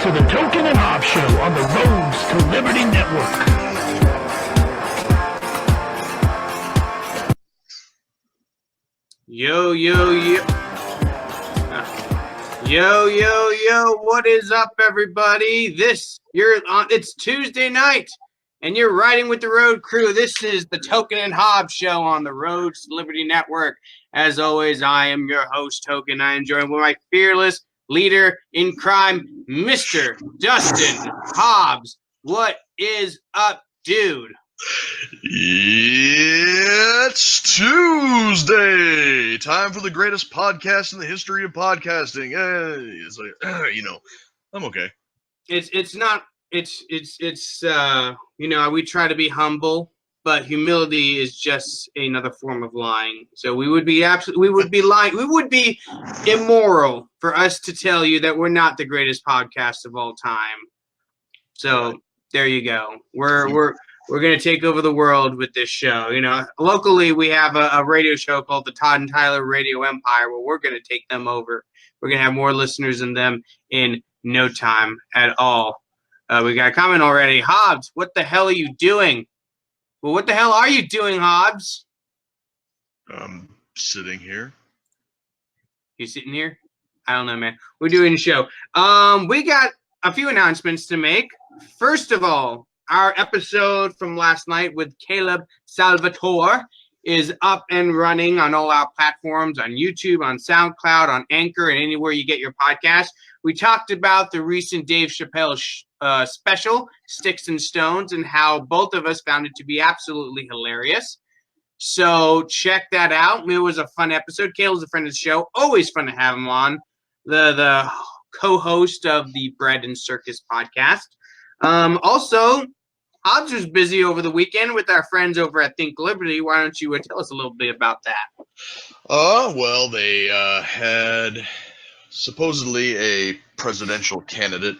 to the Token and Hobbs Show on the Roads to Liberty Network. Yo, yo, yo. Yo, what is up, everybody? It's Tuesday night, and you're riding with the road crew. This is the Token and Hobbs Show on the Roads to Liberty Network. As always, I am your host, Token. I am joined with my fearless leader in crime, Mr. Dustin Hobbs. What is up, dude? It's Tuesday. Time for the greatest podcast in the history of podcasting. Hey, it's like, I'm okay. We try to be humble, but humility is just another form of lying. So we would be lying. We would be immoral for us to tell you that we're not the greatest podcast of all time. So there you go. We're going to take over the world with this show. Locally, we have a radio show called the Todd and Tyler Radio Empire, where we're going to take them over. We're going to have more listeners than them in no time at all. We got a comment already. Hobbs, what the hell are you doing? Well, what the hell are you doing, Hobbs? I'm sitting here. You sitting here? I don't know, man. We're doing a show. We got a few announcements to make. First of all, our episode from last night with Caleb Salvatore is up and running on all our platforms, on YouTube, on SoundCloud, on Anchor, and anywhere you get your podcast. We talked about the recent Dave Chappelle special, Sticks and Stones, and how both of us found it to be absolutely hilarious. So check that out. It was a fun episode. Caleb's a friend of the show. Always fun to have him on. The co-host of the Bread and Circus podcast. Also, Hobbs was busy over the weekend with our friends over at Think Liberty. Why don't you tell us a little bit about that? Well, they had supposedly a presidential candidate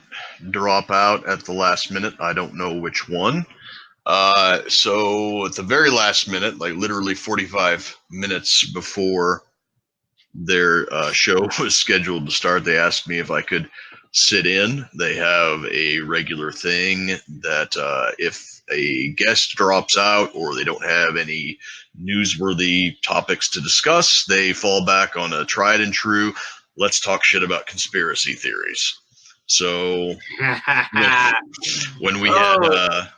drop out at the last minute. I don't know which one. So at the very last minute, like literally 45 minutes before their show was scheduled to start, they asked me if I could sit in. They have a regular thing that if a guest drops out or they don't have any newsworthy topics to discuss, they fall back on a tried and true, let's talk shit about conspiracy theories. So when we had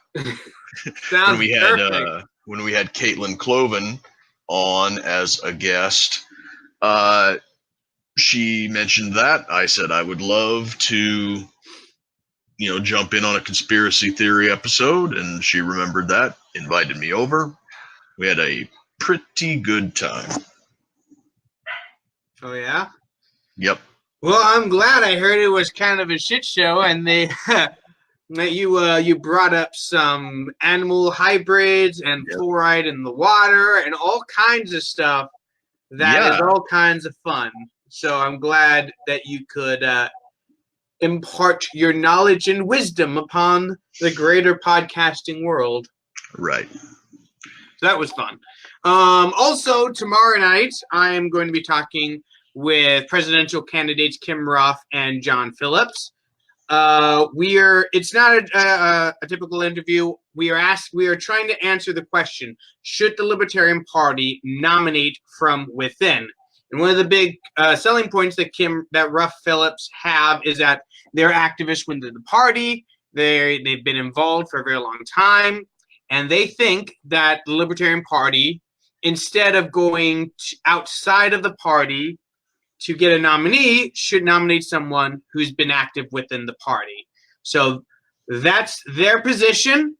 Caitlin Cloven on as a guest, she mentioned that. I said I would love to, jump in on a conspiracy theory episode, and she remembered that, invited me over. We had a pretty good time. Oh, yeah? Yep. Well, I'm glad. I heard it was kind of a shit show, and they you brought up some animal hybrids and fluoride in the water and all kinds of stuff that is all kinds of fun. So I'm glad that you could impart your knowledge and wisdom upon the greater podcasting world. Right. So that was fun. Also, tomorrow night, I am going to be talking with presidential candidates Kim Ruff and John Phillips. It's not a typical interview. We are trying to answer the question: should the Libertarian Party nominate from within? And one of the big selling points that Ruff Phillips have is that they're activists within the party. They've been involved for a very long time, and they think that the Libertarian Party, instead of going outside of the party to get a nominee, should nominate someone who's been active within the party. So that's their position.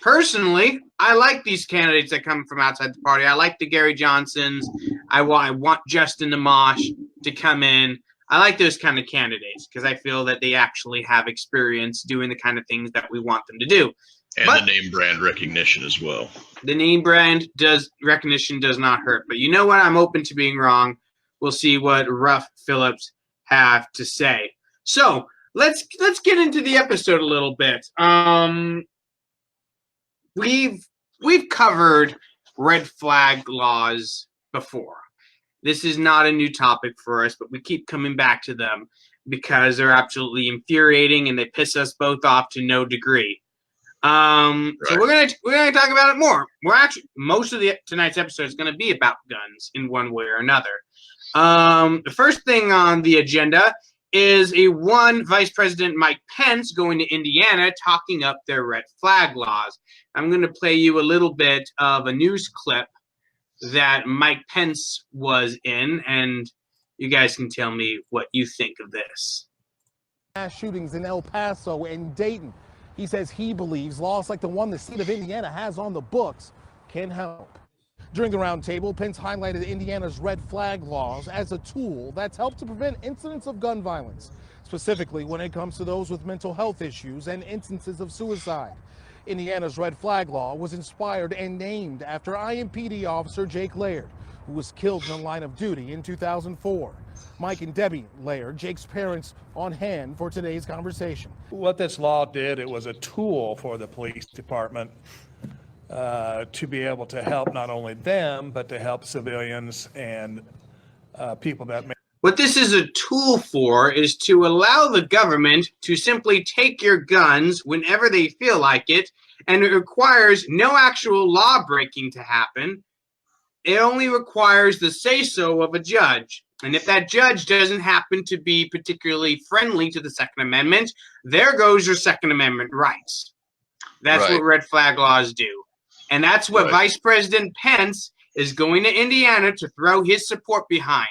Personally, I like these candidates that come from outside the party. I like the Gary Johnsons. I want Justin Amash to come in. I like those kind of candidates because I feel that they actually have experience doing the kind of things that we want them to do. And the name brand recognition as well. The name brand recognition does not hurt. But you know what? I'm open to being wrong. We'll see what Ruff Phillips have to say. So let's get into the episode a little bit. We've covered red flag laws before. This is not a new topic for us, but we keep coming back to them. because they're absolutely infuriating and they piss us both off to no degree. So we're gonna talk about it more. We're actually most of tonight's episode is gonna be about guns in one way or another. The first thing on the agenda is Vice President Mike Pence going to Indiana talking up their red flag laws. I'm going to play you a little bit of a news clip that Mike Pence was in, and you guys can tell me what you think of this. Mass shootings in El Paso and Dayton. He says he believes laws like the one the state of Indiana has on the books can help. During the roundtable, Pence highlighted Indiana's red flag laws as a tool that's helped to prevent incidents of gun violence, specifically when it comes to those with mental health issues and instances of suicide. Indiana's red flag law was inspired and named after IMPD officer Jake Laird, who was killed in the line of duty in 2004. Mike and Debbie Laird, Jake's parents, on hand for today's conversation. What this law did, it was a tool for the police department to be able to help not only them, but to help civilians and people that may. What this is a tool for is to allow the government to simply take your guns whenever they feel like it, and it requires no actual law breaking to happen. It only requires the say-so of a judge. And if that judge doesn't happen to be particularly friendly to the Second Amendment, there goes your Second Amendment rights. That's what red flag laws do. And that's what Vice President Pence is going to Indiana to throw his support behind.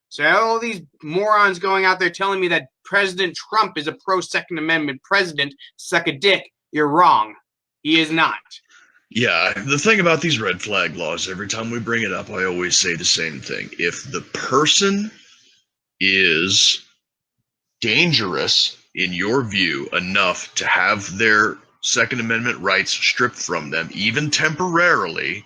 So all these morons going out there telling me that President Trump is a pro-Second Amendment president, suck a dick. You're wrong. He is not. Yeah, the thing about these red flag laws, every time we bring it up, I always say the same thing. If the person is dangerous, in your view, enough to have their Second Amendment rights stripped from them, even temporarily,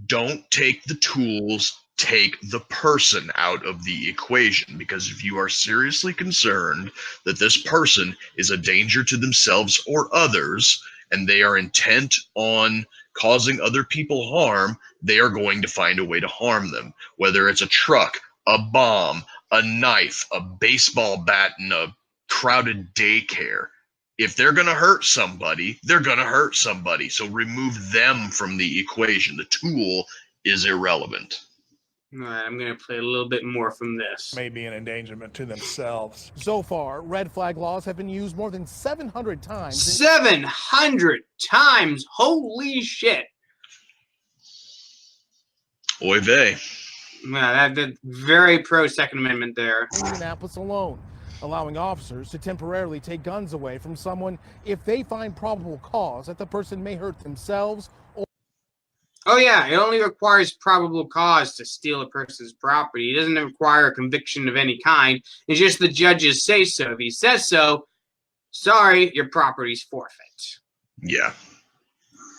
don't take the tools, take the person out of the equation. Because if you are seriously concerned that this person is a danger to themselves or others, and they are intent on causing other people harm, they are going to find a way to harm them. Whether it's a truck, a bomb, a knife, a baseball bat in a crowded daycare. If they're going to hurt somebody, they're going to hurt somebody. So remove them from the equation. The tool is irrelevant. All right, I'm going to play a little bit more from this. May be an endangerment to themselves. So far, red flag laws have been used more than 700 times. 700 times! Holy shit! Oy vey. That's very pro-Second Amendment there. Indianapolis alone, allowing officers to temporarily take guns away from someone if they find probable cause that the person may hurt themselves. Oh yeah, it only requires probable cause to steal a person's property. It doesn't require a conviction of any kind. It's just the judge's say-so. If he says so, sorry, your property's forfeit. Yeah.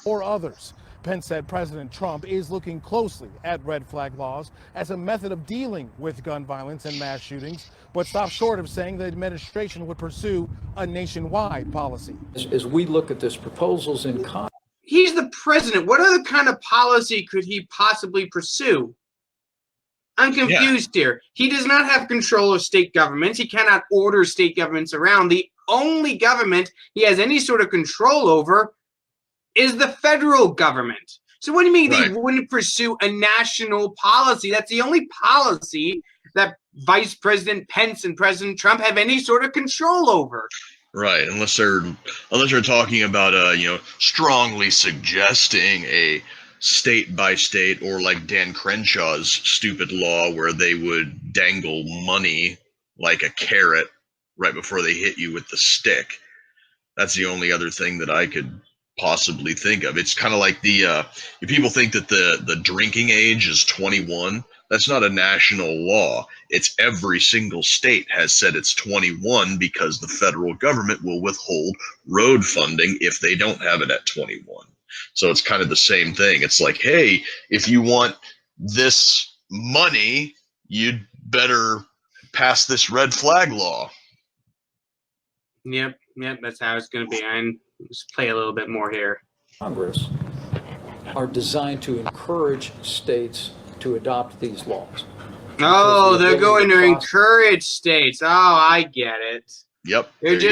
Or others. Pence said President Trump is looking closely at red flag laws as a method of dealing with gun violence and mass shootings, but stopped short of saying the administration would pursue a nationwide policy. As we look at this proposals in Congress, he's the president. What other kind of policy could he possibly pursue? I'm confused here. He does not have control of state governments. He cannot order state governments around. The only government he has any sort of control over is the federal government. So what do you mean they wouldn't pursue a national policy? That's the only policy that Vice President Pence and President Trump have any sort of control over. Right, unless they're talking about strongly suggesting a state by state, or like Dan Crenshaw's stupid law where they would dangle money like a carrot right before they hit you with the stick. That's the only other thing that I could possibly think of. It's kind of like if people think that the drinking age is 21. That's not a national law. It's every single state has said it's 21 because the federal government will withhold road funding if they don't have it at 21. So it's kind of the same thing. It's like, hey, if you want this money, you'd better pass this red flag law. Yep, that's how it's going to be. And let's play a little bit more here. Congress are designed to encourage states to adopt these laws. Oh, the they're going to ability process- encourage states. Oh, I get it. Yep. They're there you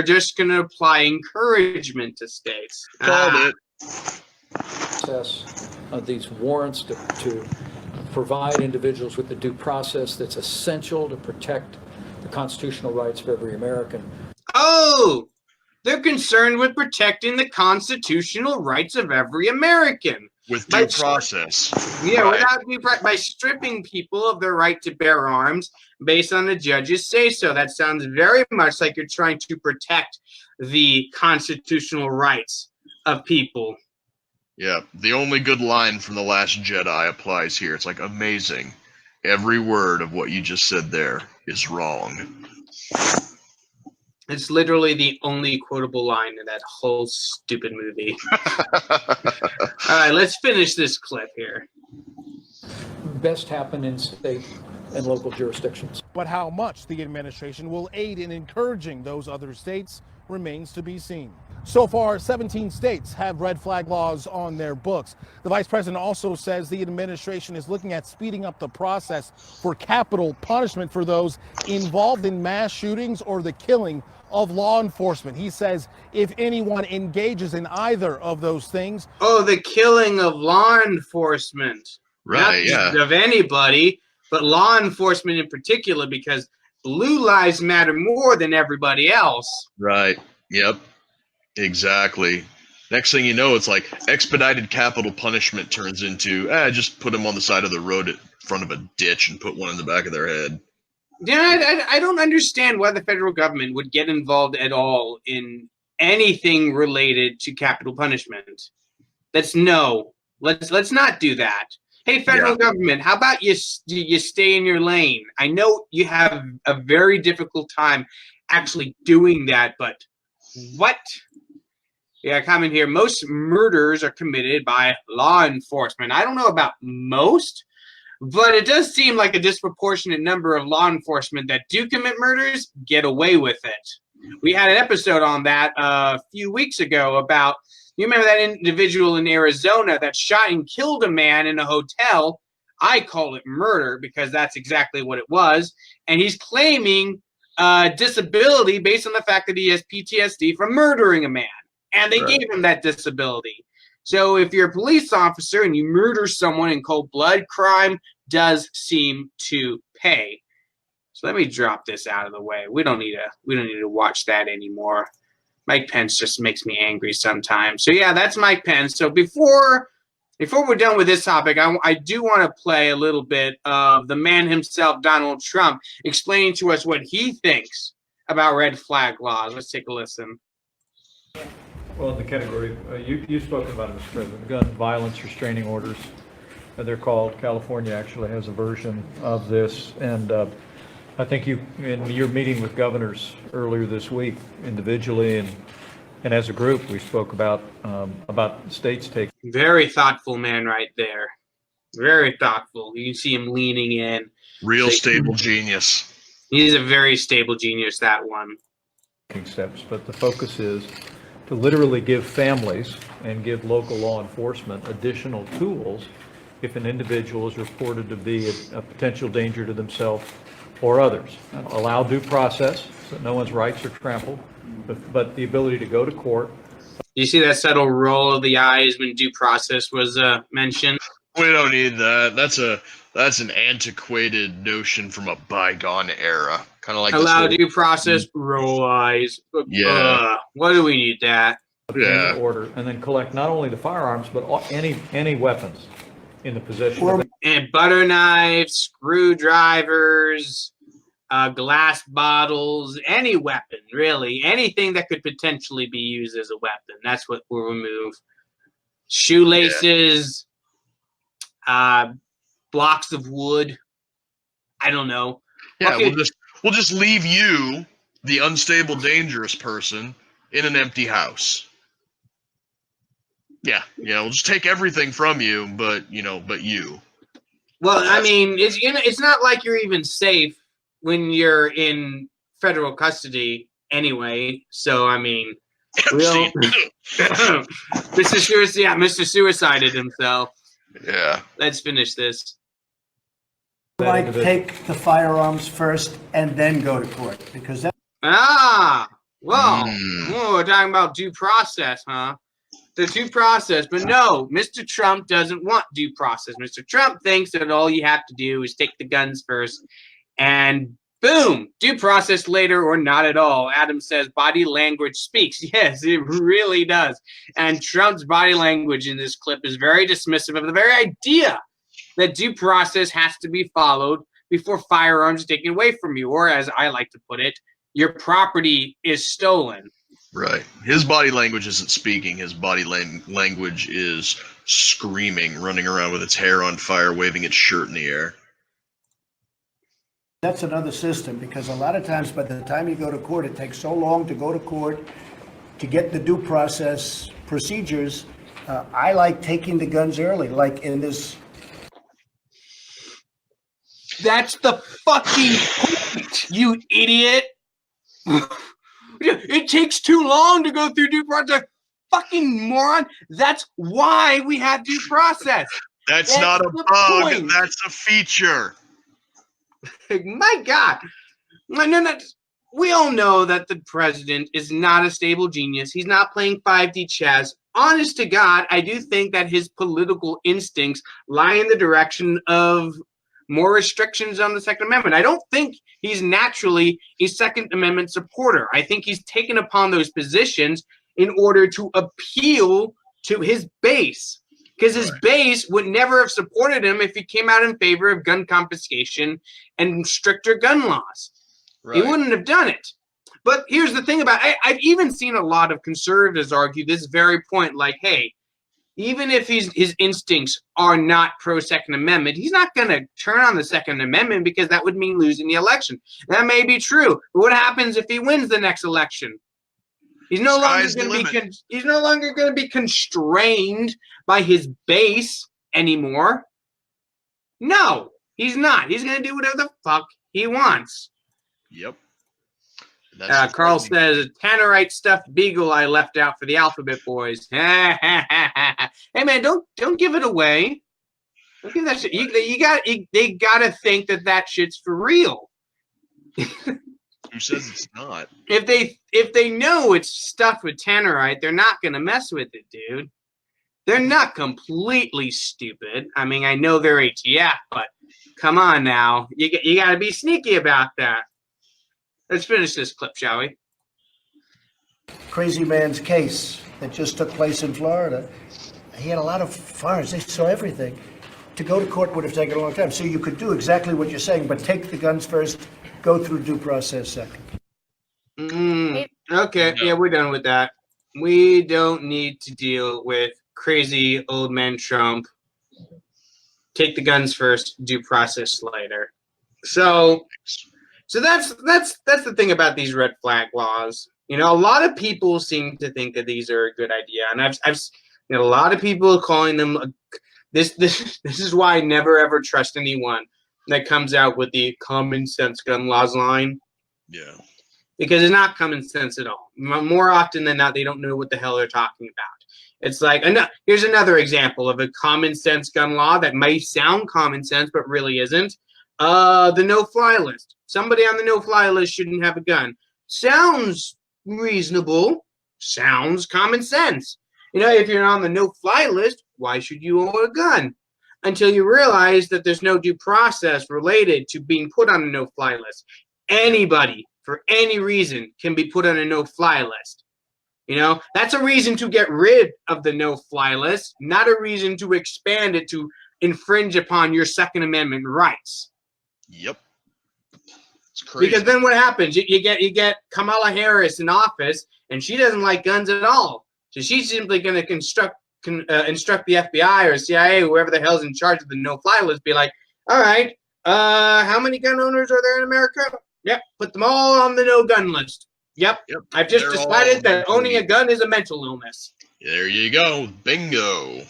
just go. gonna apply encouragement to states. Called it. process of these warrants to provide individuals with the due process that's essential to protect the constitutional rights of every American. Oh, they're concerned with protecting the constitutional rights of every American. With By due process. Yeah, Right. by stripping people of their right to bear arms based on the judge's say-so. That sounds very much like you're trying to protect the constitutional rights of people. Yeah, the only good line from The Last Jedi applies here. It's like, amazing. Every word of what you just said there is wrong. It's literally the only quotable line in that whole stupid movie. All right, let's finish this clip here. Best happen in state and local jurisdictions. But how much the administration will aid in encouraging those other states remains to be seen. So far, 17 states have red flag laws on their books. The vice president also says the administration is looking at speeding up the process for capital punishment for those involved in mass shootings or the killing of law enforcement. He says if anyone engages in either of those things. Oh, the killing of law enforcement. Right, Not yeah. just of anybody, but law enforcement in particular, because blue lives matter more than everybody else. Right. Yep. Exactly. Next thing you know, it's like expedited capital punishment turns into, just put them on the side of the road in front of a ditch and put one in the back of their head. Yeah, I don't understand why the federal government would get involved at all in anything related to capital punishment. Let's not do that. Hey, federal government, how about you stay in your lane? I know you have a very difficult time actually doing that, but what? Yeah, comment here. Most murders are committed by law enforcement. I don't know about most, but it does seem like a disproportionate number of law enforcement that do commit murders get away with it. We had an episode on that a few weeks ago about, you remember that individual in Arizona that shot and killed a man in a hotel? I call it murder because that's exactly what it was. And he's claiming disability based on the fact that he has PTSD from murdering a man. And they gave him that disability. So if you're a police officer and you murder someone in cold blood, crime does seem to pay. So let me drop this out of the way. We don't need to watch that anymore. Mike Pence just makes me angry sometimes. So yeah, that's Mike Pence. So before we're done with this topic, I do want to play a little bit of the man himself, Donald Trump, explaining to us what he thinks about red flag laws. Let's take a listen. Well, in the category, you've spoken about it, Mr. President, gun violence restraining orders, they're called. California actually has a version of this, and I think in your meeting with governors earlier this week, individually and as a group, we spoke about states taking. Very thoughtful man right there. Very thoughtful. You can see him leaning in. Real stable genius. He's a very stable genius, that one. Steps, but the focus is to literally give families and give local law enforcement additional tools if an individual is reported to be a potential danger to themselves or others. Allow due process so that no one's rights are trampled, but the ability to go to court. You see that subtle roll of the eyes when due process was mentioned? We don't need that. That's an antiquated notion from a bygone era. Kind of like allow due process, roll eyes. Yeah. Why do we need that? Yeah. Order, and then collect not only the firearms but any weapons in the possession of and butter knives, screwdrivers, glass bottles, any weapon, really. Anything that could potentially be used as a weapon. That's what we'll remove. Shoelaces, blocks of wood. I don't know. Yeah, we'll just leave you, the unstable, dangerous person, in an empty house. Yeah, we'll just take everything from you, but you. Well, I mean, it's not like you're even safe when you're in federal custody anyway. So, I mean, Mr. Suicided himself. Yeah. Let's finish this. like individual. take the firearms first and then go to court, because that. Well, we're talking about due process, huh? The due process, but no, Mr. Trump doesn't want due process. Mr. Trump thinks that all you have to do is take the guns first, and boom, due process later or not at all. Adam says body language speaks. Yes, it really does. And Trump's body language in this clip is very dismissive of the very idea that due process has to be followed before firearms are taken away from you, or as I like to put it, your property is stolen. Right. His body language isn't speaking. His body language is screaming, running around with its hair on fire, waving its shirt in the air. That's another system, because a lot of times by the time you go to court, it takes so long to go to court to get the due process procedures. I like taking the guns early, like in this. That's the fucking point, you idiot. It takes too long to go through due process. Fucking moron. That's why we have due process. That's not a bug. Point. That's a feature. My God. No. We all know that the president is not a stable genius. He's not playing 5D chess. Honest to God, I do think that his political instincts lie in the direction of more restrictions on the Second Amendment. I don't think he's naturally a Second Amendment supporter. I think he's taken upon those positions in order to appeal to his base, because his base would never have supported him if he came out in favor of gun confiscation and stricter gun laws. He wouldn't have done it. But here's the thing about it. I've even seen a lot of conservatives argue this very point, like, hey, even if his instincts are not pro-Second Amendment, he's not going to turn on the Second Amendment because that would mean losing the election. That may be true, but what happens if he wins the next election? He's no longer going to be constrained by his base anymore. No, he's not. He's going to do whatever the fuck he wants. Yep. Carl says, Tannerite stuffed beagle I left out for the Alphabet Boys. Hey man, don't give it away. Don't give that shit. They gotta think that shit's for real. Who says it's not? If they know it's stuffed with Tannerite, they're not gonna mess with it, dude. They're not completely stupid. I mean, I know they're ATF, but come on now, you gotta be sneaky about that. Let's finish this clip, shall we? Crazy man's case that just took place in Florida. He had a lot of firearms. They saw everything. To go to court would have taken a long time. So you could do exactly what you're saying, but take the guns first, go through due process second. Okay, yeah, we're done with that. We don't need to deal with crazy old man Trump. Take the guns first, due process later. So that's the thing about these red flag laws. You know, a lot of people seem to think that these are a good idea, and I've a lot of people calling them this is why I never ever trust anyone that comes out with the common sense gun laws line. Yeah. Because it's not common sense at all. More often than not, they don't know what the hell they're talking about. It's like, here's another example of a common sense gun law that may sound common sense but really isn't. The no-fly list. Somebody on the no-fly list shouldn't have a gun. Sounds reasonable. Sounds common sense. You know, if you're on the no-fly list, why should you own a gun? Until you realize that there's no due process related to being put on a no-fly list. Anybody, for any reason, can be put on a no-fly list. You know, that's a reason to get rid of the no-fly list, not a reason to expand it to infringe upon your Second Amendment rights. Yep. It's crazy. Because then what happens? You get Kamala Harris in office, and she doesn't like guns at all. So she's simply going to instruct the FBI or CIA, whoever the hell's in charge of the no-fly list, be like, all right, how many gun owners are there in America? Yep, put them all on the no-gun list. Yep. I've just decided that owning a gun is a mental illness. There you go. Bingo.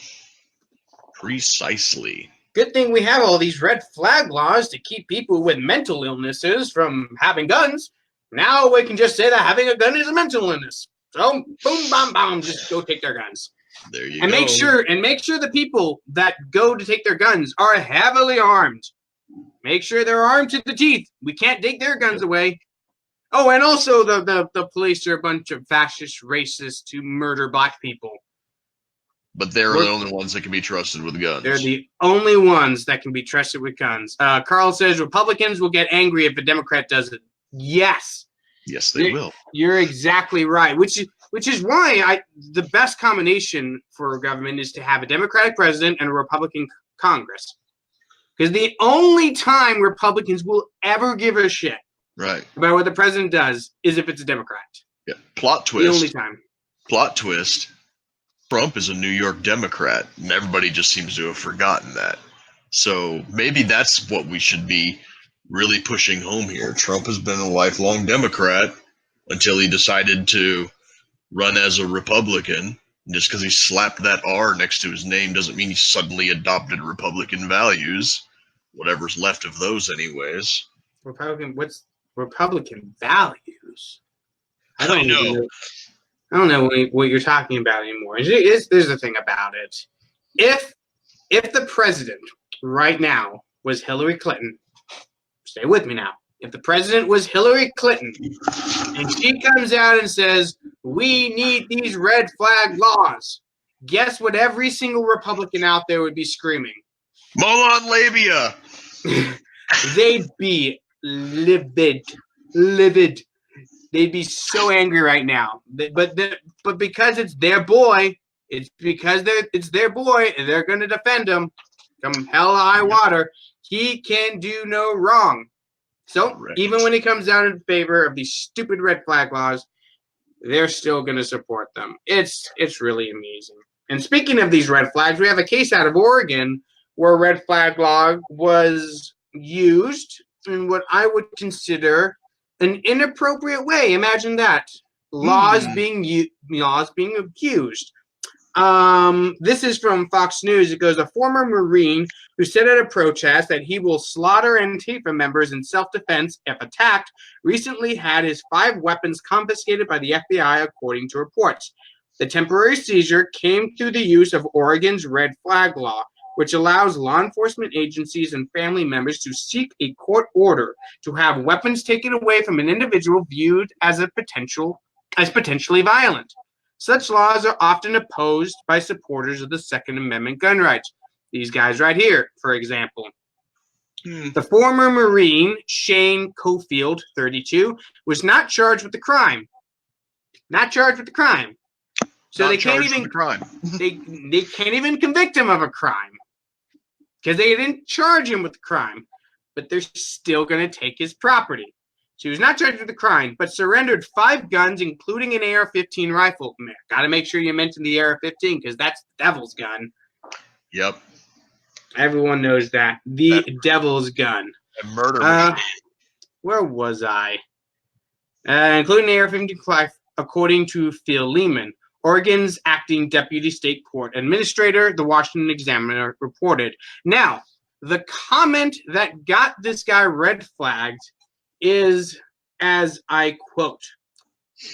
Precisely. Good thing we have all these red flag laws to keep people with mental illnesses from having guns. Now we can just say that having a gun is a mental illness. So boom, bam, bam, just go take their guns. There you go. Make sure the people that go to take their guns are heavily armed. make sure they're armed to the teeth. We can't take their guns away. Oh, and also the police are a bunch of fascist racists who murder black people. But they're the only ones that can be trusted with guns. They're the only ones that can be trusted with guns. Carl says Republicans will get angry if a Democrat does it. Yes. Yes, they will. You're exactly right. Which is why the best combination for government is to have a Democratic president and a Republican Congress. Because the only time Republicans will ever give a shit about what the president does is if it's a Democrat. Yeah. Plot twist. The only time. Plot twist. Trump is a New York Democrat, and everybody just seems to have forgotten that. So maybe that's what we should be really pushing home here. Trump has been a lifelong Democrat until he decided to run as a Republican. Just because he slapped that R next to his name doesn't mean he suddenly adopted Republican values. Whatever's left of those anyways. What's Republican values? I don't know. I don't know what you're talking about anymore. There's the thing about it. If the president right now was Hillary Clinton, stay with me now. If the president was Hillary Clinton and she comes out and says, we need these red flag laws, guess what every single Republican out there would be screaming? Molon labia! They'd be livid. They'd be so angry right now. But because it's their boy, it's their boy, and they're going to defend him. Come hell or high water, he can do no wrong. So even when he comes out in favor of these stupid red flag laws, they're still going to support them. It's really amazing. And speaking of these red flags, we have a case out of Oregon where a red flag law was used in what I would consider an inappropriate way. Imagine that. Laws being abused. This is from Fox News. It goes, a former Marine who said at a protest that he will slaughter Antifa members in self-defense if attacked recently had his 5 weapons confiscated by the FBI, according to reports. The temporary seizure came through the use of Oregon's red flag law, which allows law enforcement agencies and family members to seek a court order to have weapons taken away from an individual viewed as potentially violent. Such laws are often opposed by supporters of the Second Amendment gun rights. These guys right here, for example. The former Marine, Shane Cofield, 32, was not charged with the crime. So they can't even they can't even convict him of a crime because they didn't charge him with the crime, but they're still going to take his property. So he was not charged with the crime, but surrendered 5 guns, including an AR-15 rifle. Got to make sure you mention the AR-15 because that's the devil's gun. Yep. Everyone knows that. The devil's gun. A murder machine. Where was I? Including the AR-15, according to Phil Lehman, Oregon's acting deputy state court administrator, the Washington Examiner reported. Now, the comment that got this guy red flagged is, as I quote,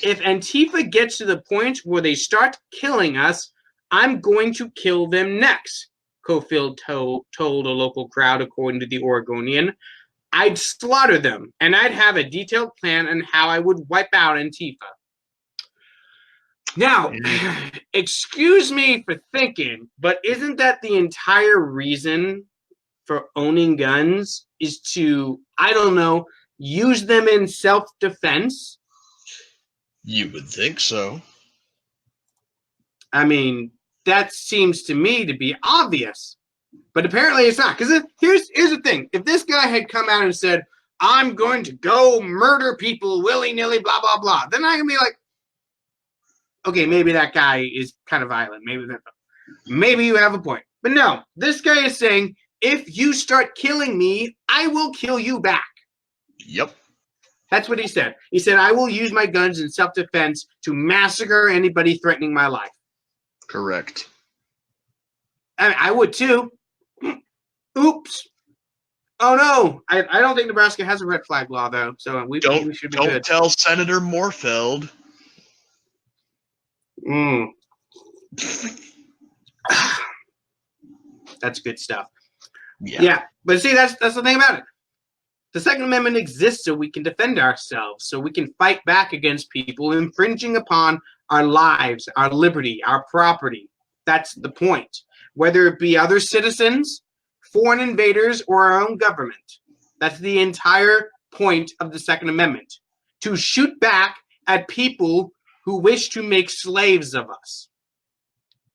if Antifa gets to the point where they start killing us, I'm going to kill them next, Cofield told a local crowd, according to the Oregonian. I'd slaughter them, and I'd have a detailed plan on how I would wipe out Antifa. Now, excuse me for thinking, but isn't that the entire reason for owning guns is to, I don't know, use them in self-defense? You would think so. I mean, that seems to me to be obvious, but apparently it's not. Because here's the thing. If this guy had come out and said, I'm going to go murder people willy-nilly, blah, blah, blah, then I can be like, okay, maybe that guy is kind of violent. Maybe you have a point. But no, this guy is saying, if you start killing me, I will kill you back. Yep. That's what he said. He said, I will use my guns in self-defense to massacre anybody threatening my life. Correct. I would too. Oops. Oh no, I don't think Nebraska has a red flag law though, so we should be good. Don't tell Senator Moorfeld. That's good stuff. Yeah. But see, that's the thing about it. The Second Amendment exists so we can defend ourselves, so we can fight back against people infringing upon our lives, our liberty, our property. That's the point. Whether it be other citizens, foreign invaders, or our own government. That's the entire point of the Second Amendment. To shoot back at people who wish to make slaves of us.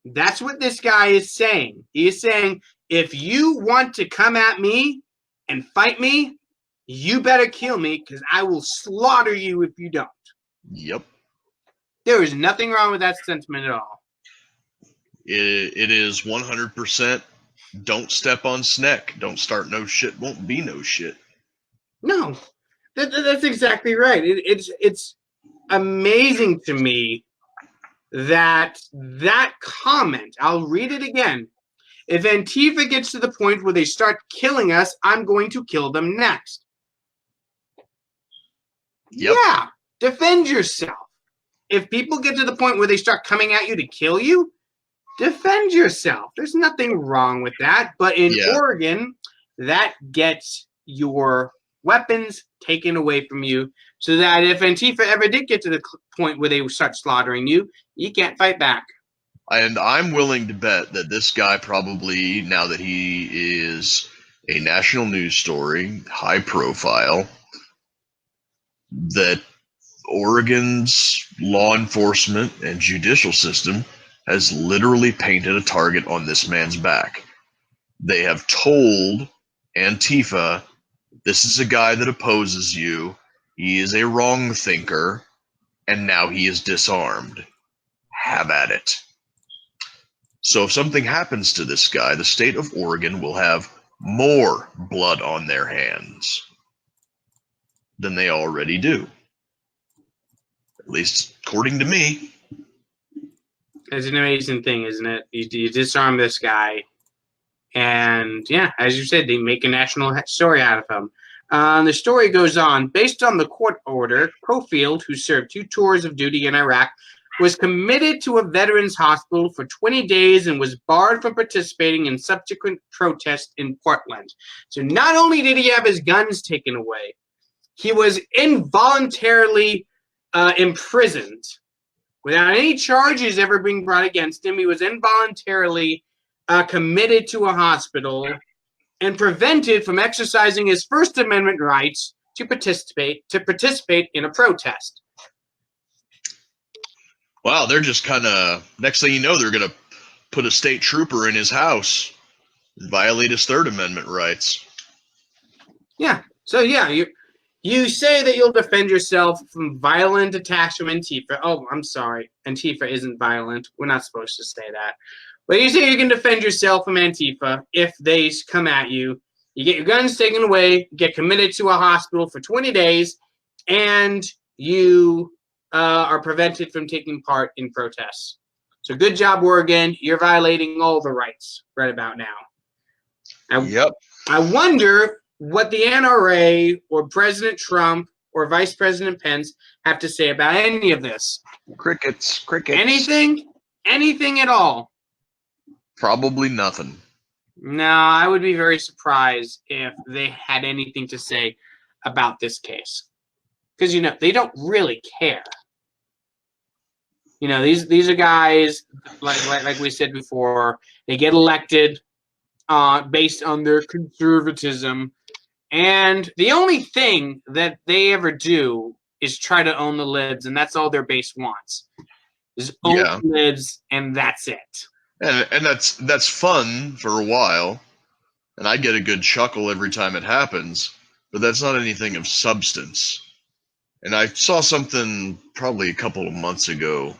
That's what this guy is saying. He is saying, if you want to come at me and fight me, you better kill me because I will slaughter you if you don't. Yep. There is nothing wrong with that sentiment at all. It is 100% don't step on Sneck. Don't start no shit, won't be no shit. No, that's exactly right. It's amazing to me that comment, I'll read it again. If Antifa gets to the point where they start killing us, I'm going to kill them next. Yep. Yeah, defend yourself. If people get to the point where they start coming at you to kill you, defend yourself. There's nothing wrong with that. But in Oregon, that gets your weapons taken away from you so that if Antifa ever did get to the point where they start slaughtering you, you can't fight back. And I'm willing to bet that this guy probably, now that he is a national news story, high profile, that Oregon's law enforcement and judicial system has literally painted a target on this man's back. They have told Antifa, this is a guy that opposes you, he is a wrong thinker, and now he is disarmed. Have at it. So if something happens to this guy, the state of Oregon will have more blood on their hands than they already do. At least according to me. It's an amazing thing, isn't it? You disarm this guy, and yeah, as you said, they make a national story out of him. The story goes on. Based on the court order, Cofield, who served 2 tours of duty in Iraq, was committed to a veterans hospital for 20 days and was barred from participating in subsequent protests in Portland. So not only did he have his guns taken away, he was involuntarily imprisoned without any charges ever being brought against him. He was involuntarily committed to a hospital and prevented from exercising his First Amendment rights to participate in a protest. Wow, they're just kind of, next thing you know, they're going to put a state trooper in his house and violate his Third Amendment rights. Yeah. So, yeah, you say that you'll defend yourself from violent attacks from Antifa. Oh, I'm sorry. Antifa isn't violent. We're not supposed to say that. But you say you can defend yourself from Antifa if they come at you. You get your guns taken away, get committed to a hospital for 20 days, and you are prevented from taking part in protests. So good job, Oregon. You're violating all the rights right about now. Yep. I wonder what the NRA or President Trump or Vice President Pence have to say about any of this. Crickets. Anything at all. Probably nothing. No, I would be very surprised if they had anything to say about this case. Because, they don't really care. These are guys, like we said before, they get elected based on their conservatism. And the only thing that they ever do is try to own the libs, and that's all their base wants. Is own the libs, and that's it. And that's fun for a while, and I get a good chuckle every time it happens, but that's not anything of substance. And I saw something probably a couple of months ago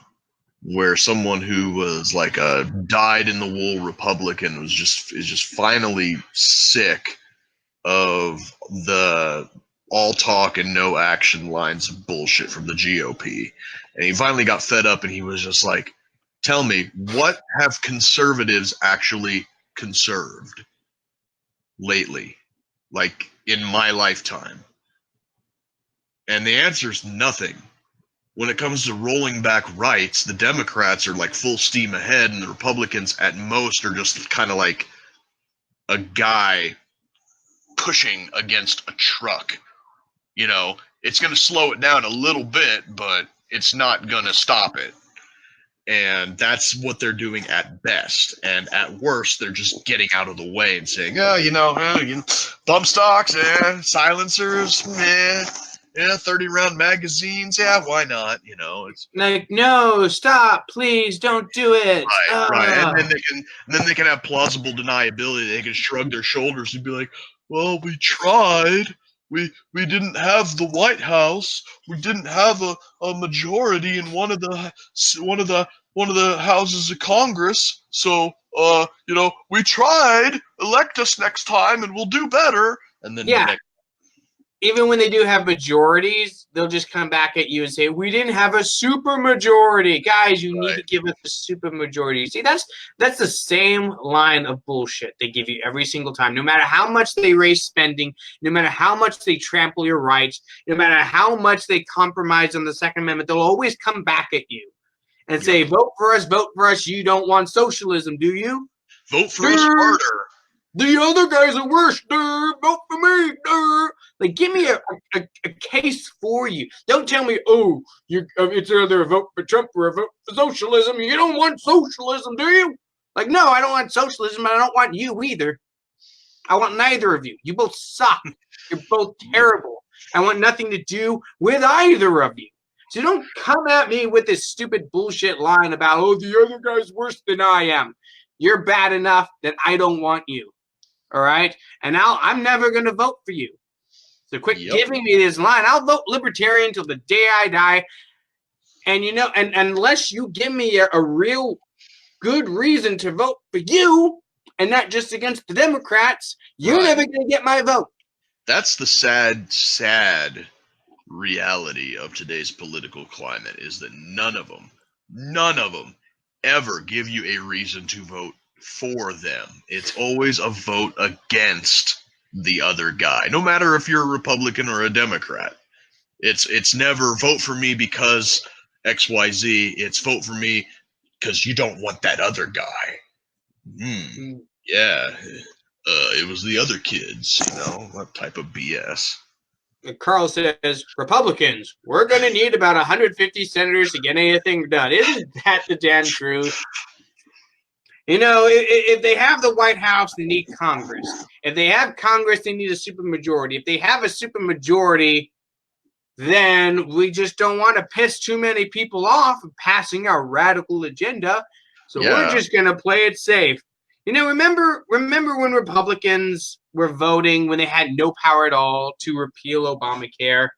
where someone who was like a dyed-in-the-wool Republican is just finally sick of the all talk and no action lines of bullshit from the GOP. And he finally got fed up and he was just like, tell me, what have conservatives actually conserved lately? Like in my lifetime? And the answer is nothing. When it comes to rolling back rights, the Democrats are like full steam ahead, and the Republicans at most are just kind of like a guy pushing against a truck. You know, it's going to slow it down a little bit, but it's not going to stop it. And that's what they're doing at best. And at worst, they're just getting out of the way and saying, bump stocks, silencers, 30-round magazines, why not? You know, it's like, no, stop, please, don't do it. right. And then they can have plausible deniability. They can shrug their shoulders and be like, well, we tried. We didn't have the White House. We didn't have a majority in one of the houses of Congress. So we tried. Elect us next time, and we'll do better. And then even when they do have majorities, they'll just come back at you and say, we didn't have a super majority. Guys, you need to give us a super majority. See, that's the same line of bullshit they give you every single time. No matter how much they raise spending, no matter how much they trample your rights, no matter how much they compromise on the Second Amendment, they'll always come back at you and say, vote for us. You don't want socialism, do you? Vote for us harder. The other guys are worse. Vote for me. Like, give me a case for you. Don't tell me, it's either a vote for Trump or a vote for socialism. You don't want socialism, do you? Like, no, I don't want socialism, but I don't want you either. I want neither of you. You both suck. You're both terrible. I want nothing to do with either of you. So don't come at me with this stupid bullshit line about, the other guy's worse than I am. You're bad enough that I don't want you. All right? And now I'm never going to vote for you. So quit giving me this line. I'll vote libertarian until the day I die. And, and unless you give me a real good reason to vote for you and not just against the Democrats, you're never going to get my vote. That's the sad reality of today's political climate, is that none of them ever give you a reason to vote for them. It's always a vote against the other guy, no matter if you're a Republican or a Democrat. It's never vote for me because XYZ. It's vote for me because you don't want that other guy. Yeah, it was the other kids, that type of BS. Carl says, Republicans, we're going to need about 150 senators to get anything done. Isn't that the damn truth? If they have the White House, they need Congress. If they have Congress, they need a supermajority. If they have a supermajority, then we just don't want to piss too many people off of passing our radical agenda. So we're just going to play it safe. Remember when Republicans were voting when they had no power at all to repeal Obamacare,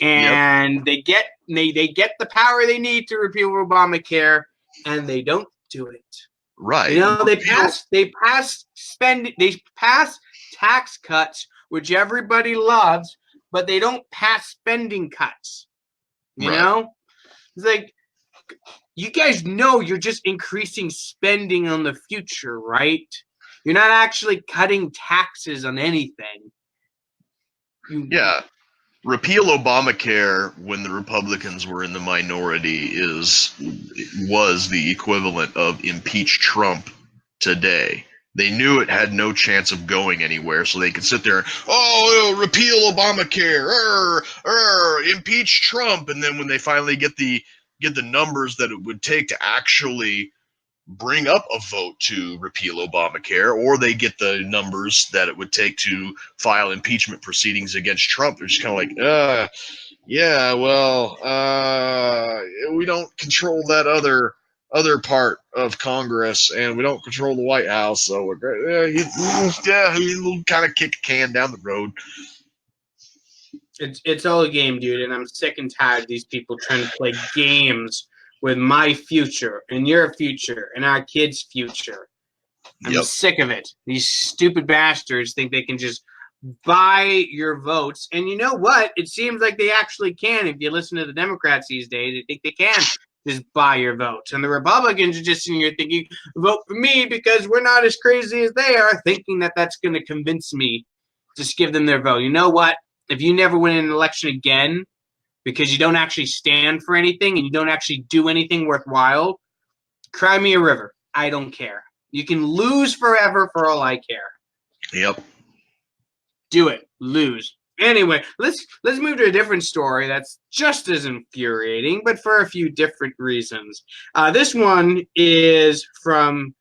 and they get the power they need to repeal Obamacare, and they don't do it. Right. They pass tax cuts, which everybody loves, but they don't pass spending cuts. You know? It's like, you guys know you're just increasing spending on the future, right? You're not actually cutting taxes on anything. Repeal Obamacare when the Republicans were in the minority was the equivalent of impeach Trump today. They knew it had no chance of going anywhere, so they could sit there and, repeal Obamacare, impeach Trump, and then when they finally get the numbers that it would take to actually bring up a vote to repeal Obamacare, or they get the numbers that it would take to file impeachment proceedings against Trump, they're just kind of like, we don't control that other part of Congress, and we don't control the White House, so he'll kind of kick a can down the road. It's all a game, dude, and I'm sick and tired of these people trying to play games with my future and your future and our kids' future. I'm sick of it. These stupid bastards think they can just buy your votes. And you know what? It seems like they actually can. If you listen to the Democrats these days, they think they can just buy your votes. And the Republicans are just sitting here thinking, vote for me because we're not as crazy as they are, thinking that that's going to convince me to just give them their vote. You know what? If you never win an election again, because you don't actually stand for anything and you don't actually do anything worthwhile, cry me a river. I don't care. You can lose forever for all I care. Yep. Do it. Lose. Anyway, let's move to a different story that's just as infuriating, but for a few different reasons. This one is from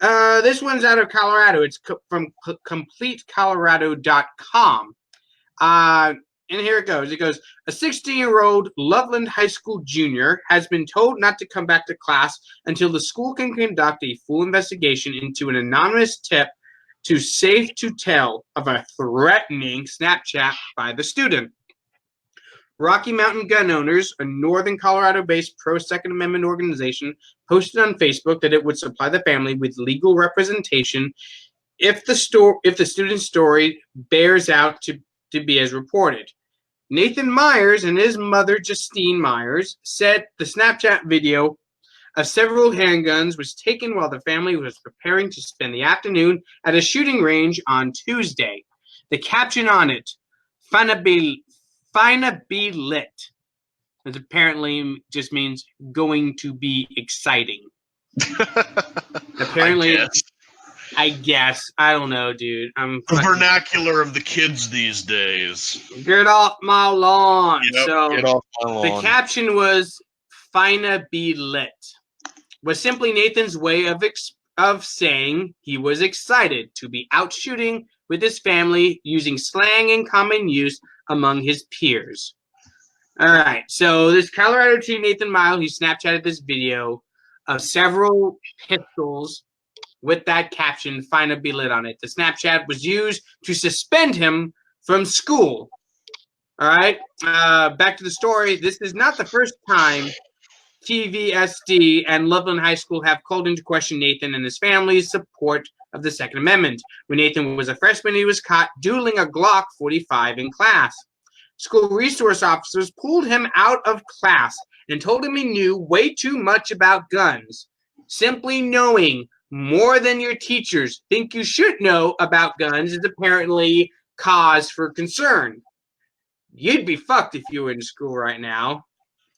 this one's out of Colorado. It's from CompleteColorado.com. And here it goes. It goes, a 16-year-old Loveland High School junior has been told not to come back to class until the school can conduct a full investigation into an anonymous tip to Safe to Tell of a threatening Snapchat by the student. Rocky Mountain Gun Owners, a northern Colorado-based pro-Second Amendment organization, posted on Facebook that it would supply the family with legal representation if the student's story bears out to be as reported. Nathan Myers and his mother, Justine Myers, said the Snapchat video of several handguns was taken while the family was preparing to spend the afternoon at a shooting range on Tuesday. The caption on it, "Finna be lit," it apparently just means going to be exciting. Apparently, I guess. I don't know, dude. The vernacular of the kids these days. Get off my lawn. Yep, So get off my lawn. the caption was "Finna be lit," was simply Nathan's way of saying he was excited to be out shooting with his family, using slang in common use among his peers. All right, so this Colorado teen Nathan Myers, he Snapchatted this video of several pistols with that caption, "Finna be lit" on it. The Snapchat was used to suspend him from school. All right, back to the story. This is not the first time TVSD and Loveland High School have called into question Nathan and his family's support of the Second Amendment. When Nathan was a freshman, he was caught dueling a Glock 45 in class. School resource officers pulled him out of class and told him he knew way too much about guns. Simply knowing more than your teachers think you should know about guns is apparently cause for concern. You'd be fucked if you were in school right now.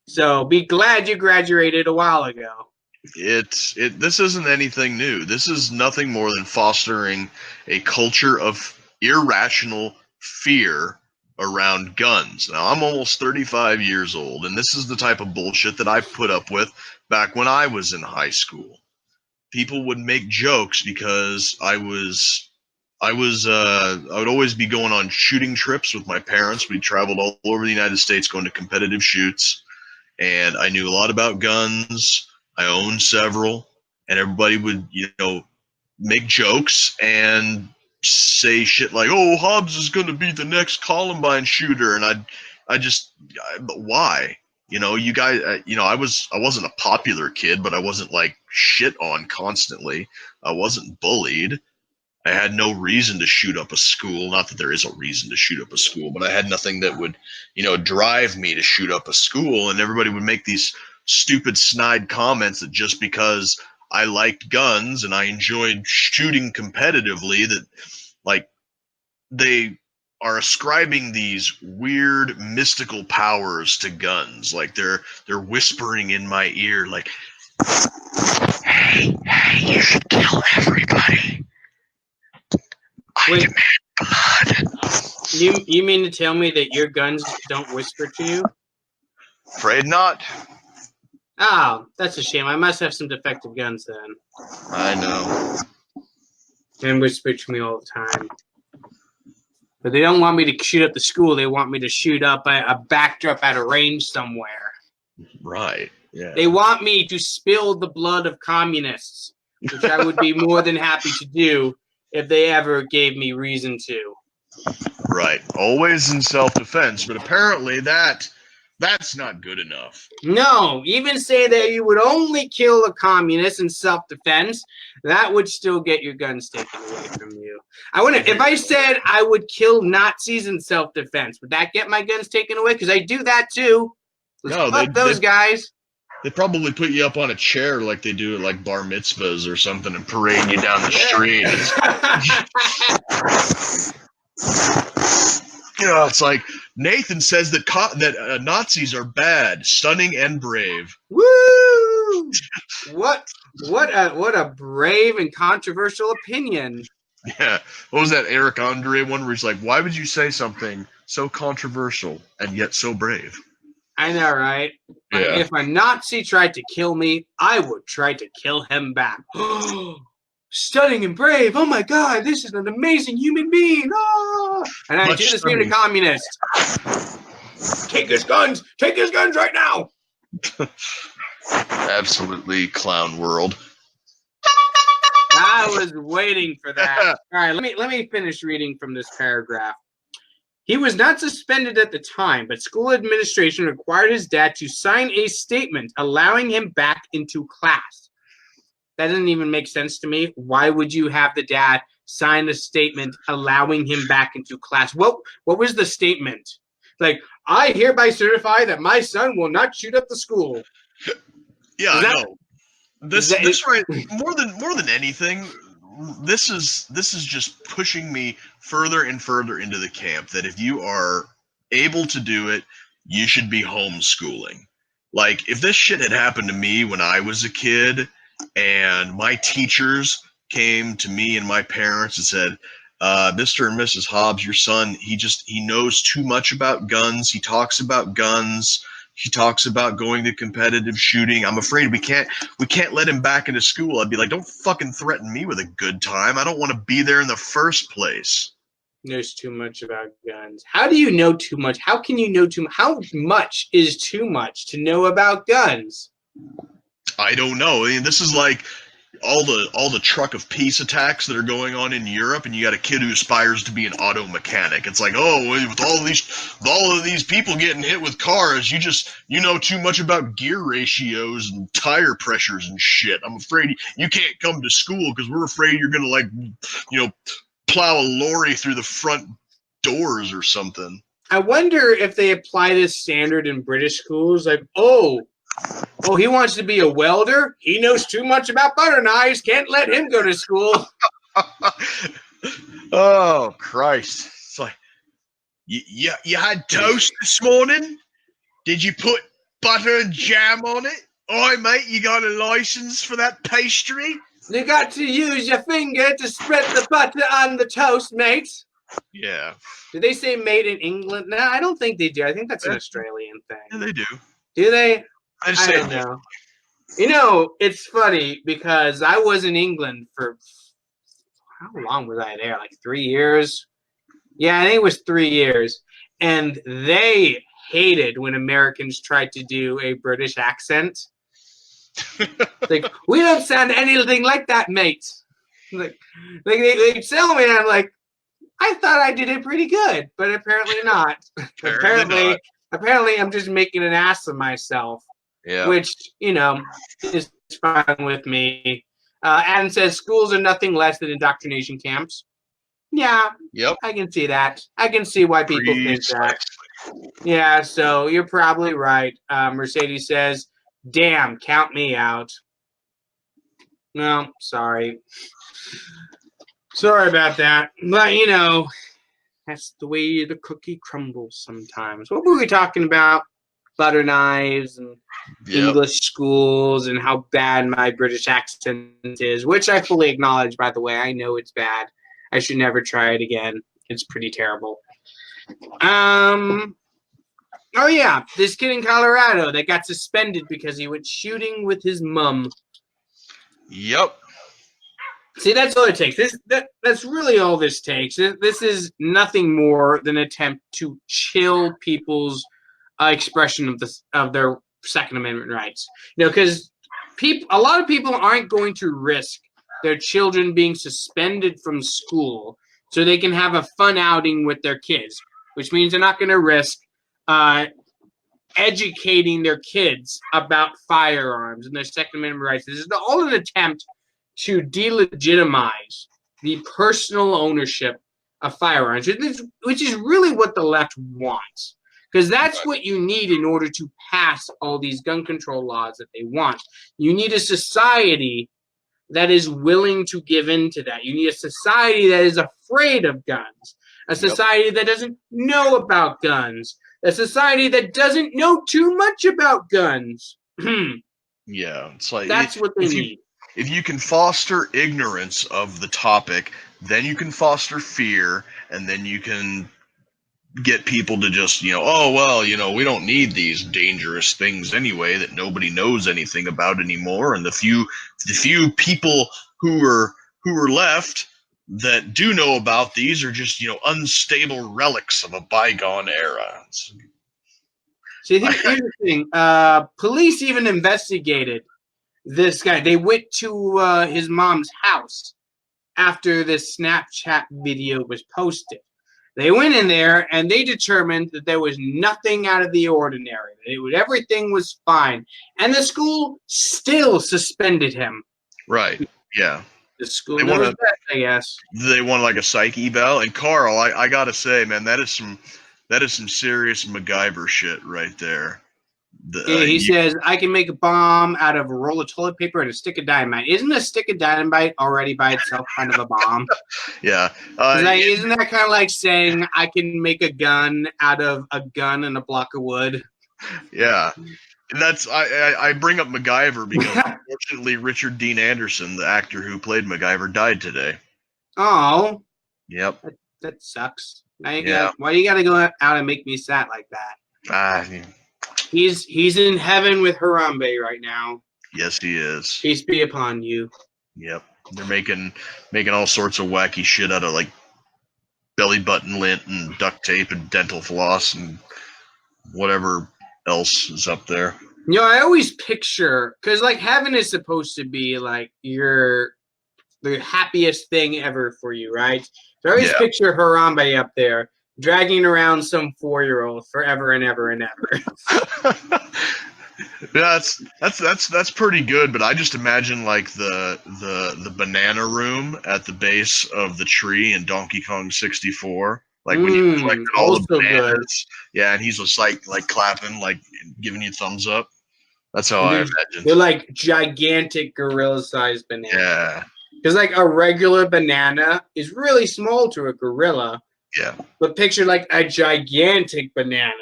So be glad you graduated a while ago. This isn't anything new. This is nothing more than fostering a culture of irrational fear around guns. Now, I'm almost 35 years old, and this is the type of bullshit that I put up with back when I was in high school. People would make jokes because I would always be going on shooting trips with my parents. We traveled all over the United States going to competitive shoots. And I knew a lot about guns. I owned several, and everybody would, make jokes and say shit like, "Oh, Hobbs is going to be the next Columbine shooter," and why? You guys, I wasn't a popular kid, but I wasn't like shit on constantly. I wasn't bullied. I had no reason to shoot up a school. Not that there is a reason to shoot up a school, but I had nothing that would, drive me to shoot up a school. And everybody would make these stupid snide comments that just because I liked guns and I enjoyed shooting competitively, that like they are ascribing these weird mystical powers to guns. Like they're whispering in my ear, like, hey, you should kill everybody. I demand blood. You mean to tell me that your guns don't whisper to you? Afraid not. Oh, that's a shame. I must have some defective guns then. I know. They whisper to me all the time. But they don't want me to shoot up the school. They want me to shoot up a backdrop at a range somewhere. Right. Yeah. They want me to spill the blood of communists, which I would be more than happy to do if they ever gave me reason to. Right. Always in self-defense, but apparently that's not good enough. No, even say that you would only kill a communist in self-defense, that would still get your guns taken away from you. I wouldn't. If I said I would kill Nazis in self-defense, would that get my guns taken away? Because I do that too. No, those guys. They probably put you up on a chair like they do at like bar mitzvahs or something and parade you down the street. It's like Nathan says that Nazis are bad, stunning, and brave. Woo! What a brave and controversial opinion. Yeah. What was that Eric Andre one where he's like, why would you say something so controversial and yet so brave? I know, right? Like, Yeah. if a Nazi tried to kill me, I would try to kill him back. Stunning and brave. Oh my God, this is an amazing human being. Oh! And I do the same to communists. Take his guns. Take his guns right now. Absolutely clown world. I was waiting for that. All right, let me finish reading from this paragraph. He was not suspended at the time, but school administration required his dad to sign a statement allowing him back into class. That doesn't even make sense to me. Why would you have the dad sign a statement allowing him back into class? What was the statement? Like, I hereby certify that my son will not shoot up the school. Yeah, I know. This right, more than anything, this is just pushing me further and further into the camp that if you are able to do it, you should be homeschooling. Like, if this shit had happened to me when I was a kid and my teachers came to me and my parents and said, Mr. and Mrs. Hobbs, your son, he knows too much about guns. He talks about guns. He talks about going to competitive shooting. I'm afraid we can't let him back into school. I'd be like, don't fucking threaten me with a good time. I don't want to be there in the first place. Knows too much about guns. How do you know too much? How can you know too much? How much is too much to know about guns? I don't know. I mean, this is like all the truck of peace attacks that are going on in Europe, and you got a kid who aspires to be an auto mechanic. It's like, oh, with all of these people getting hit with cars, you know too much about gear ratios and tire pressures and shit. I'm afraid you can't come to school because we're afraid you're gonna plow a lorry through the front doors or something. I wonder if they apply this standard in British schools. Like, oh, he wants to be a welder? He knows too much about butter knives. Can't let him go to school. Oh, Christ. It's like, you had toast this morning? Did you put butter and jam on it? Oi, mate, you got a license for that pastry? You got to use your finger to spread the butter on the toast, mate. Yeah. Do they say made in England? No, I don't think they do. I think that's an Australian thing. Yeah, they do. Do they? I don't know. You know, it's funny because I was in England for, how long was I there? Like 3 years? Yeah, I think it was 3 years. And they hated when Americans tried to do a British accent. Like, we don't sound anything like that, mate. Like they tell me, and I'm like, I thought I did it pretty good, but apparently not. Apparently I'm just making an ass of myself. Yeah. Which, is fine with me. Adam says schools are nothing less than indoctrination camps. Yeah. Yep. I can see that. I can see why people think that. Yeah, so you're probably right. Mercedes says, damn, count me out. No, sorry. Sorry about that. But, that's the way the cookie crumbles sometimes. What were we talking about? Butter knives and English schools and how bad my British accent is, which I fully acknowledge, by the way. I know it's bad. I should never try it again. It's pretty terrible. Oh yeah, this kid in Colorado that got suspended because he went shooting with his mum. Yep. See, that's all it takes. That's really all this takes. This is nothing more than an attempt to chill people's expression of their Second Amendment rights. Because a lot of people aren't going to risk their children being suspended from school so they can have a fun outing with their kids, which means they're not going to risk educating their kids about firearms and their Second Amendment rights. This is all an attempt to delegitimize the personal ownership of firearms, which is really what the left wants. Because that's what you need in order to pass all these gun control laws that they want. You need a society that is willing to give in to that. You need a society that is afraid of guns. A society that doesn't know about guns. A society that doesn't know too much about guns. Yeah, it's like that's what they need. If you can foster ignorance of the topic, then you can foster fear, and then you can get people to just, oh, well, we don't need these dangerous things anyway that nobody knows anything about anymore. And the few people who are left that do know about these are just, unstable relics of a bygone era. See, here's the thing. Police even investigated this guy. They went to his mom's house after this Snapchat video was posted. They went in there and they determined that there was nothing out of the ordinary. Everything was fine. And the school still suspended him. Right. Yeah. The school knows best, I guess. They want like a psych eval. And Carl, I gotta say, man, that is some serious MacGyver shit right there. He says, I can make a bomb out of a roll of toilet paper and a stick of dynamite. Isn't a stick of dynamite already by itself kind of a bomb? Yeah. Isn't that kind of like saying I can make a gun out of a gun and a block of wood? Yeah. And that's I bring up MacGyver because unfortunately Richard Dean Anderson, the actor who played MacGyver, died today. Oh. Yep. That sucks. Why you gotta go out and make me sad like that? Yeah. He's in heaven with Harambe right now. Yes, he is. Peace be upon you. Yep. They're making all sorts of wacky shit out of like belly button lint and duct tape and dental floss and whatever else is up there. I always picture, because like heaven is supposed to be like the happiest thing ever for you, right? So I always picture Harambe up there dragging around some 4-year-old forever and ever and ever. Yeah, that's pretty good, but I just imagine like the banana room at the base of the tree in Donkey Kong 64. Like when you collect all the bananas. Good. Yeah, and he's just like clapping, like giving you thumbs up. That's how I imagine. They're like gigantic gorilla-sized bananas. Yeah. Because like a regular banana is really small to a gorilla. Yeah. But picture like a gigantic banana.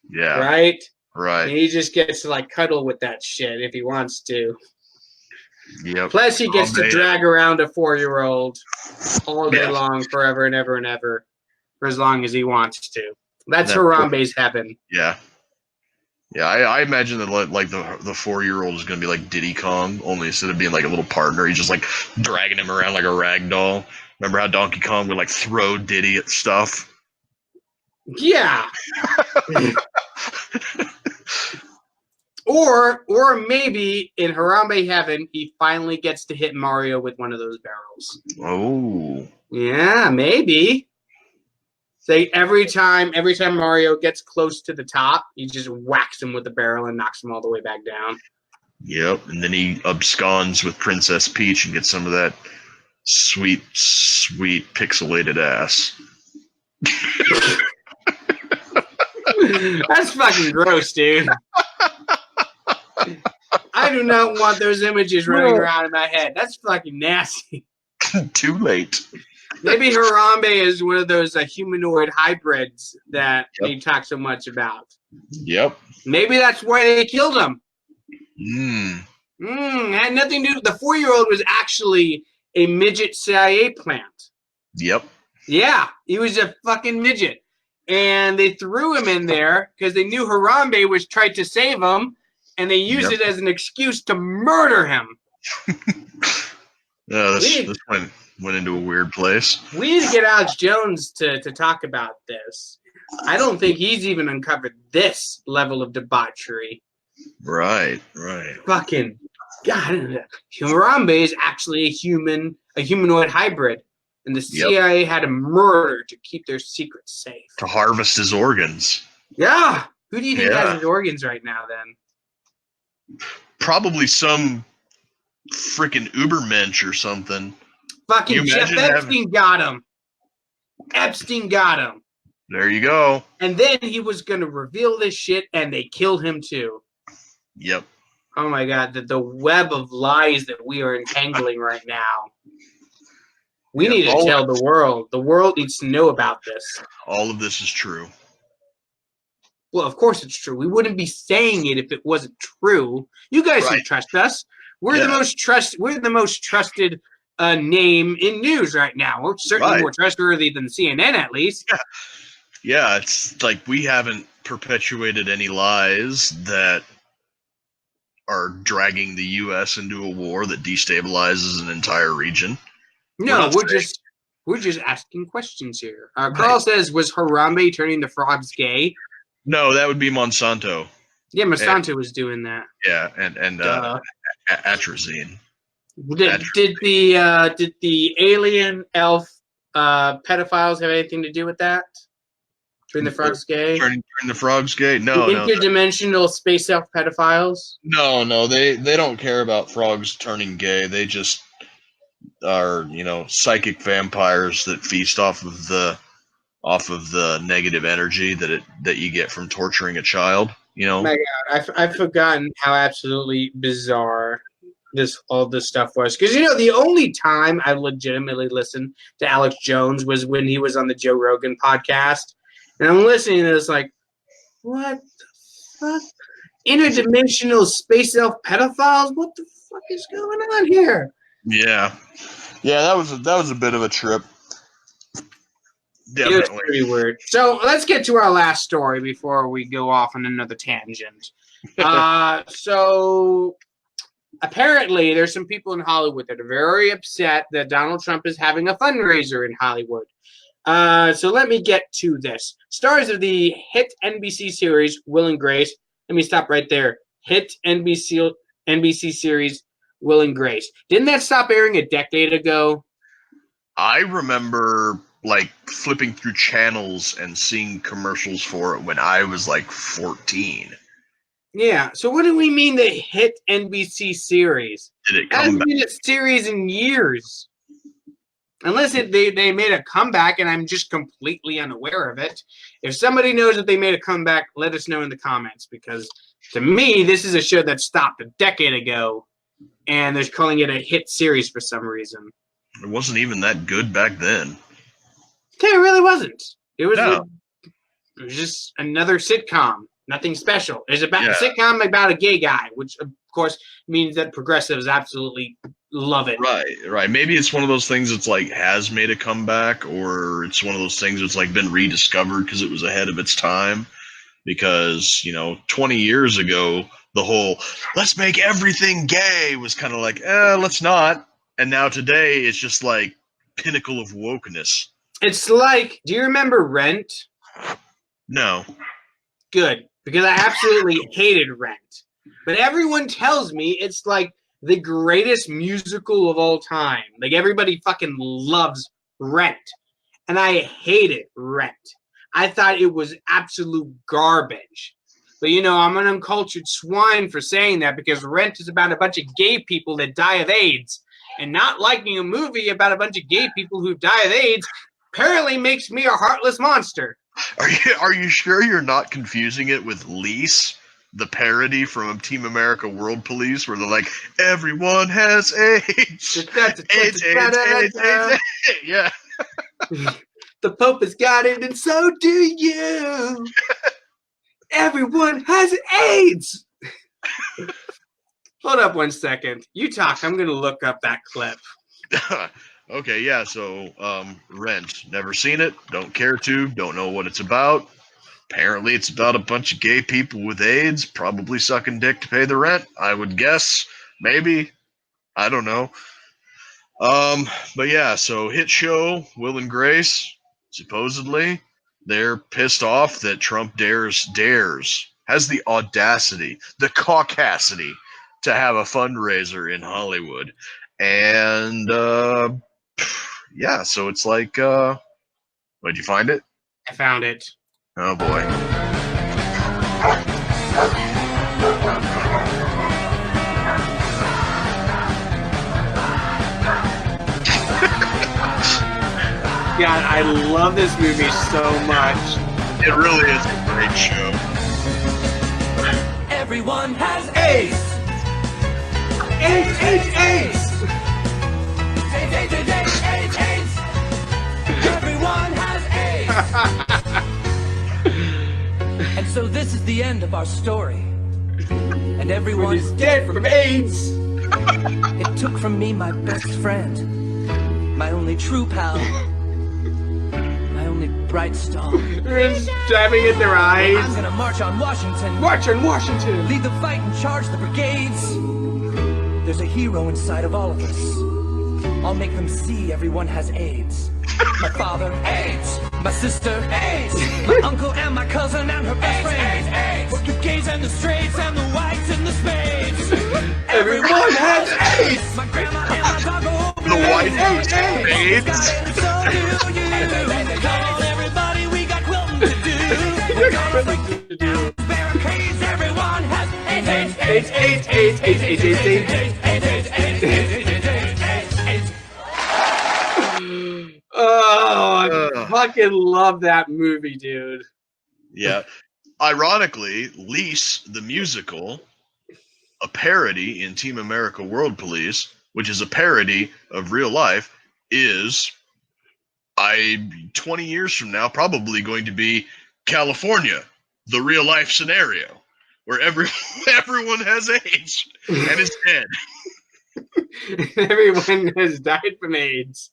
Yeah. Right? Right. And he just gets to like cuddle with that shit if he wants to. Yep. Plus he gets to drag around a 4-year-old all day long, forever and ever and ever, for as long as he wants to. That's Harambe's heaven. Yeah. Yeah, I imagine that like the 4-year-old is gonna be like Diddy Kong, only instead of being like a little partner, he's just like dragging him around like a rag doll. Remember how Donkey Kong would like throw Diddy at stuff? Yeah. Or maybe in Harambe heaven, he finally gets to hit Mario with one of those barrels. Oh. Yeah, maybe. Say every time Mario gets close to the top, he just whacks him with the barrel and knocks him all the way back down. Yep, and then he absconds with Princess Peach and gets some of that sweet, sweet pixelated ass. That's fucking gross, dude. I do not want those images running around in my head. That's fucking nasty. Too late. Maybe Harambe is one of those humanoid hybrids that they talk so much about. Yep. Maybe that's why they killed him. Had nothing to do. The 4-year-old was actually a midget CIA plant. Yep. Yeah, he was a fucking midget. And they threw him in there because they knew Harambe was trying to save him, and they used it as an excuse to murder him. This went into a weird place. We need to get Alex Jones to talk about this. I don't think he's even uncovered this level of debauchery. Right. Fucking God. Harambe is actually a humanoid hybrid. And the CIA had him murdered to keep their secrets safe. To harvest his organs. Yeah. Who do you think has his organs right now, then? Probably some freaking Ubermensch or something. Fucking Jeff Epstein got him. Epstein got him. There you go. And then he was going to reveal this shit, and they killed him too. Yep. Oh my God, the web of lies that we are entangling right now. We need to tell the world. The world needs to know about this. All of this is true. Well, of course it's true. We wouldn't be saying it if it wasn't true. You guys can trust us. We're the most trusted name in news right now. Well, certainly Right. more trustworthy than CNN, at least. Yeah, it's like we haven't perpetuated any lies that are dragging the U.S. into a war that destabilizes an entire region. No, not saying- we're just asking questions here. Carl says, was Harambe turning the frogs gay? No, that would be Monsanto. Yeah, Monsanto was doing that. Yeah, and atrazine. Did the alien elf pedophiles have anything to do with that? Turning the frogs gay? Turning the frogs gay? No, The no. interdimensional space elf pedophiles? No, they don't care about frogs turning gay. They just are, psychic vampires that feast off of the negative energy that you get from torturing a child. My God, I've forgotten how absolutely bizarre all this stuff was. Because the only time I legitimately listened to Alex Jones was when he was on the Joe Rogan podcast, and I'm listening to this like, what the fuck? Interdimensional space elf pedophiles? What the fuck is going on here? Yeah, that was a bit of a trip. Definitely. It was pretty weird. So let's get to our last story before we go off on another tangent. So apparently there's some people in Hollywood that are very upset that Donald Trump is having a fundraiser in Hollywood. So let me get to this. Stars of the hit NBC series Will and Grace. Let me stop right there. Hit NBC series Will and Grace. Didn't that stop airing a decade ago? I remember flipping through channels and seeing commercials for it when I was 14. Yeah. So what do we mean the hit NBC series? Did it That come hasn't back? been a series in years. Unless they made a comeback and I'm just completely unaware of it. If somebody knows that they made a comeback, let us know in the comments, because to me, this is a show that stopped a decade ago and they're calling it a hit series for some reason. It wasn't even that good back then. Okay, it really wasn't. It was, No. it was just another sitcom. Nothing special. There's a Yeah. sitcom about a gay guy, which of course means that progressives absolutely love it. Right. Maybe it's one of those things that's has made a comeback, or it's one of those things that's been rediscovered because it was ahead of its time. Because 20 years ago, the whole "let's make everything gay" was kind of let's not. And now today, it's just pinnacle of wokeness. It's like, do you remember Rent? No. Good, because I absolutely hated Rent. But everyone tells me it's the greatest musical of all time. Everybody fucking loves Rent. And I hated Rent. I thought it was absolute garbage. But I'm an uncultured swine for saying that, because Rent is about a bunch of gay people that die of AIDS. And not liking a movie about a bunch of gay people who die of AIDS apparently makes me a heartless monster. Are you sure you're not confusing it with Lease, the parody from Team America World Police, where they're everyone has AIDS. AIDS. Yeah. The Pope has got it, and so do you. Everyone has AIDS. Hold up one second. You talk. I'm going to look up that clip. Okay, yeah, so Rent. Never seen it, don't care to, don't know what it's about. Apparently it's about a bunch of gay people with AIDS, probably sucking dick to pay the rent, I would guess. Maybe. I don't know. But yeah, so hit show, Will and Grace, supposedly, they're pissed off that Trump has the audacity, the caucasity, to have a fundraiser in Hollywood. And yeah, so it's did you find it? I found it. Oh boy. God, I love this movie so much. It really is a great show. Everyone has AIDS. AIDS, AIDS, AIDS. AIDS, AIDS, AIDS, AIDS, AIDS, AIDS. Everyone has AIDS. And so this is the end of our story. And everyone's He's dead from AIDS. It took from me my best friend, my only true pal, my only bright star. They're stabbing at their eyes. I'm gonna march on Washington. March on Washington. Lead the fight and charge the brigades. There's a hero inside of all of us. I'll make them see everyone has AIDS. My father, AIDS. My sister, AIDS. My uncle and my cousin and her best friend, AIDS. Both the gays and the straights and the whites and the spades. Everyone has AIDS. My grandma and my dog The white house AIDS. so do you. Come on, everybody, we got quilting to do. We're gonna break down barricades. Everyone has AIDS. AIDS, AIDS, AIDS, AIDS, AIDS, AIDS, AIDS. Oh, I fucking love that movie, dude. Yeah. Ironically, Lease, the musical, a parody in Team America World Police, which is a parody of real life, is 20 years from now probably going to be California, the real life scenario, where everyone has AIDS and is dead. Everyone has died from AIDS.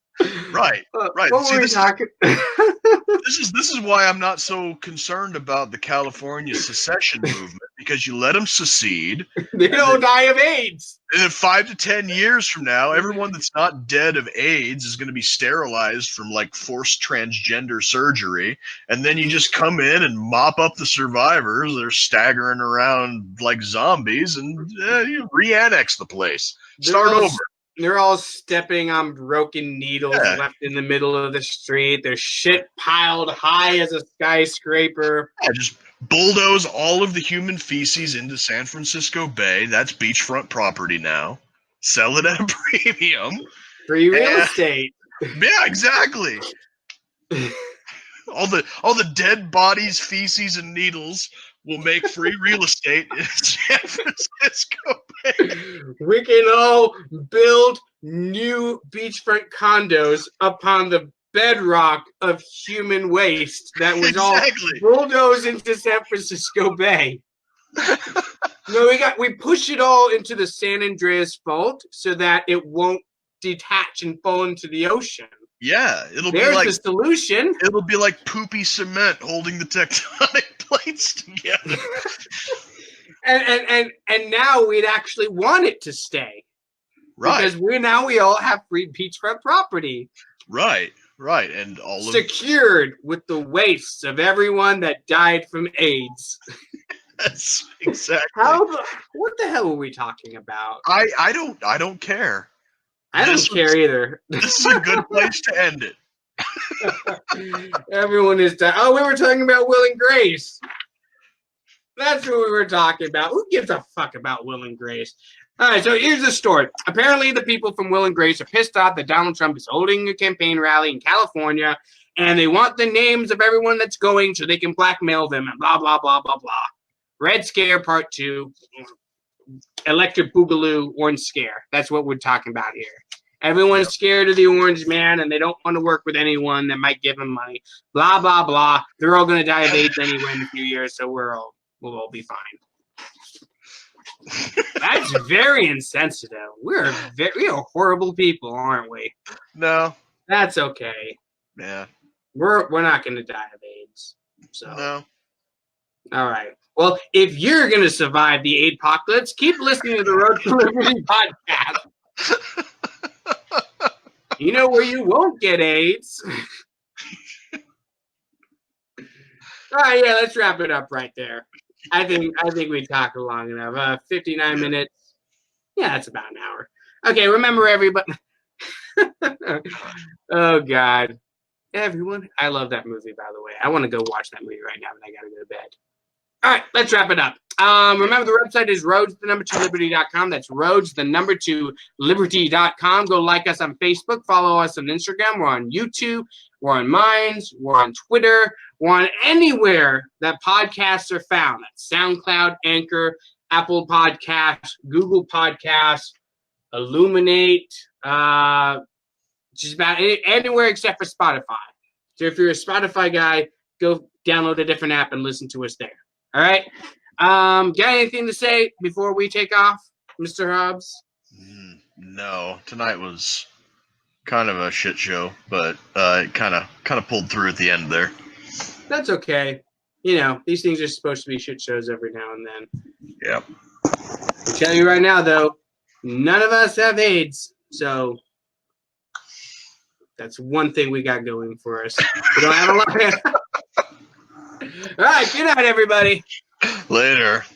Right, right. What See, were we this talking? is why I'm not so concerned about the California secession movement, because you let them secede, They don't die of AIDS. and then 5 to 10 years from now, everyone that's not dead of AIDS is going to be sterilized from like forced transgender surgery, and then you just come in and mop up the survivors that are staggering around like zombies, and you re-annex the place, start over. They're all stepping on broken needles left in the middle of the street. There's shit piled high as a skyscraper. Yeah, just bulldoze all of the human feces into San Francisco Bay. That's beachfront property now. Sell it at a premium. Free real estate. Yeah, exactly. all the dead bodies, feces, and needles will make free real estate in San Francisco Bay. We can all build new beachfront condos upon the bedrock of human waste that was all bulldozed into San Francisco Bay. No, we push it all into the San Andreas Fault so that it won't detach and fall into the ocean. Yeah, There's the solution. It'll be like poopy cement holding the tectonic plates together. and now we'd actually want it to stay. Right. Because we all have free beachfront property. Right. And all secured with the wastes of everyone that died from AIDS. That's exactly. What the hell are we talking about? I don't care. I don't care either. This is a good place to end it. Everyone is dying. Oh, we were talking about Will and Grace. That's what we were talking about. Who gives a fuck about Will and Grace? All right, so here's the story. Apparently, the people from Will and Grace are pissed off that Donald Trump is holding a campaign rally in California, and they want the names of everyone that's going so they can blackmail them and blah, blah, blah, blah, blah. Red Scare Part 2, Electric Boogaloo, Orange Scare. That's what we're talking about here. Everyone's scared of the orange man, and they don't want to work with anyone that might give them money. Blah, blah, blah. They're all going to die of AIDS anyway in a few years, so we'll all be fine. That's very insensitive. We are horrible people, aren't we? No. That's okay. Yeah. We're not going to die of AIDS. So. No. All right. Well, if you're going to survive the AIDS apocalypse, keep listening to the Road to Liberty podcast. You know where you won't get AIDS. All right, yeah, let's wrap it up right there. I think we talked long enough. 59 minutes. Yeah, that's about an hour. Okay, remember everybody. Oh God, everyone! I love that movie. By the way, I want to go watch that movie right now, but I gotta go to bed. All right, let's wrap it up. Remember, the website is roads2liberty.com. That's roads2liberty.com. Go like us on Facebook. Follow us on Instagram. We're on YouTube. We're on Minds. We're on Twitter. We're on anywhere that podcasts are found. That's SoundCloud, Anchor, Apple Podcasts, Google Podcasts, Illuminate, just about anywhere except for Spotify. So if you're a Spotify guy, go download a different app and listen to us there. All right. Got anything to say before we take off, Mr. Hobbs? No. Tonight was kind of a shit show, but it kind of pulled through at the end there. That's okay. You know, these things are supposed to be shit shows every now and then. Yep. I'll tell you right now, though, none of us have AIDS, so that's one thing we got going for us. We don't have a lot. All right, good night, everybody. Later.